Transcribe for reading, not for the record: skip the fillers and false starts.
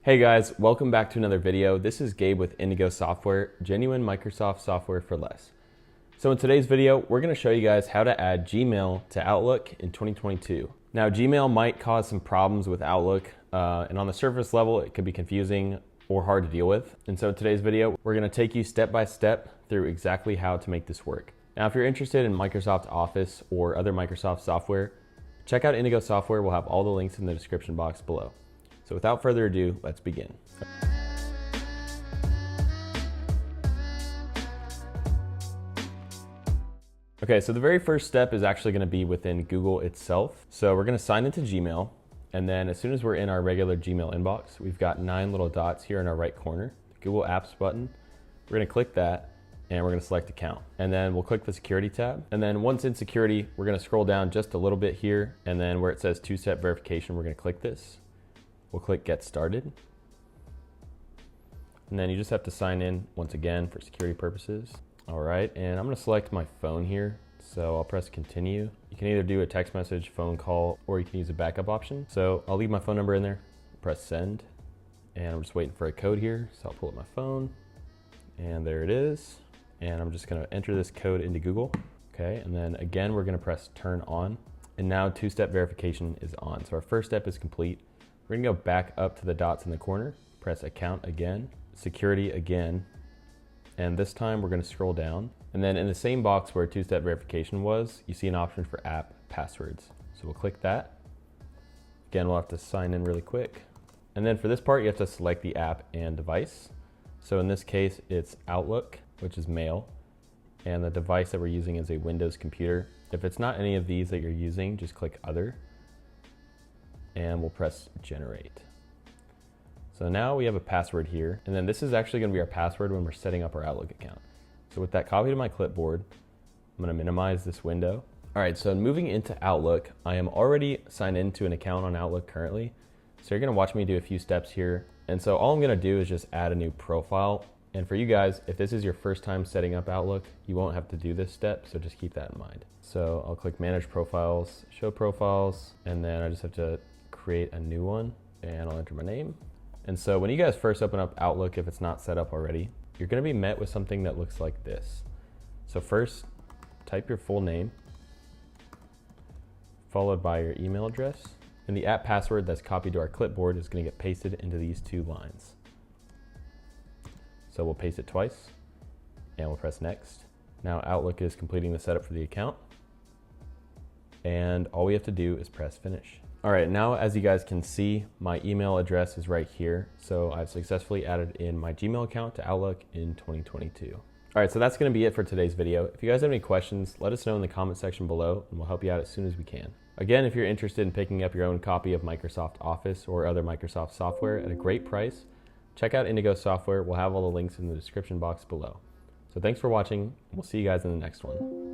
Hey guys, welcome back to another video. This is Gabe with Indigo Software, genuine Microsoft software for less. So in today's video, we're going to show you guys how to add Gmail to Outlook in 2022. Now Gmail might cause some problems with Outlook, and on the surface level, it could be confusing or hard to deal with. And so in today's video, we're going to take you step by step through exactly how to make this work. Now, if you're interested in Microsoft Office or other Microsoft software, check out Indigo Software. We'll have all the links in the description box below. So without further ado, let's begin. Okay, so the very first step is actually going to be within Google itself. So we're going to sign into Gmail, and then as soon as we're in our regular Gmail inbox, we've got 9 little dots here in our right corner, the Google Apps button. We're going to click that, and we're going to select Account. And then we'll click the Security tab. And then once in Security, we're going to scroll down just a little bit here, and then where it says two-step verification, we're going to click this. We'll click Get Started. And then you just have to sign in once again for security purposes. All right, and I'm gonna select my phone here. So I'll press Continue. You can either do a text message, phone call, or you can use a backup option. So I'll leave my phone number in there, press Send. And I'm just waiting for a code here. So I'll pull up my phone, and there it is. And I'm just gonna enter this code into Google. Okay, and then again, we're gonna press Turn On. And now two-step verification is on. So our first step is complete. We're gonna go back up to the dots in the corner, press Account again, Security again, and this time we're gonna scroll down. And then in the same box where two-step verification was, you see an option for app passwords. So we'll click that. Again, we'll have to sign in really quick. And then for this part, you have to select the app and device. So in this case, it's Outlook, which is Mail, and the device that we're using is a Windows computer. If it's not any of these that you're using, just click Other, and we'll press Generate. So now we have a password here, and then this is actually going to be our password when we're setting up our Outlook account. So with that copied to my clipboard, I'm going to minimize this window. All right, so moving into Outlook, I am already signed into an account on Outlook currently. So you're going to watch me do a few steps here. And so all I'm going to do is just add a new profile. And for you guys, if this is your first time setting up Outlook, you won't have to do this step, so just keep that in mind. So I'll click Manage Profiles, Show Profiles, and then I just have to create a new one, and I'll enter my name. And so when you guys first open up Outlook, if it's not set up already, you're gonna be met with something that looks like this. So first, type your full name, followed by your email address, and the app password that's copied to our clipboard is gonna get pasted into these 2 lines. So we'll paste it twice, and we'll press Next. Now Outlook is completing the setup for the account, and all we have to do is press Finish. All right, now as you guys can see, my email address is right here. So I've successfully added in my Gmail account to Outlook in 2022. All right, so that's gonna be it for today's video. If you guys have any questions, let us know in the comment section below, and we'll help you out as soon as we can. Again, if you're interested in picking up your own copy of Microsoft Office or other Microsoft software at a great price, check out Indigo Software. We'll have all the links in the description box below. So thanks for watching. We'll see you guys in the next one.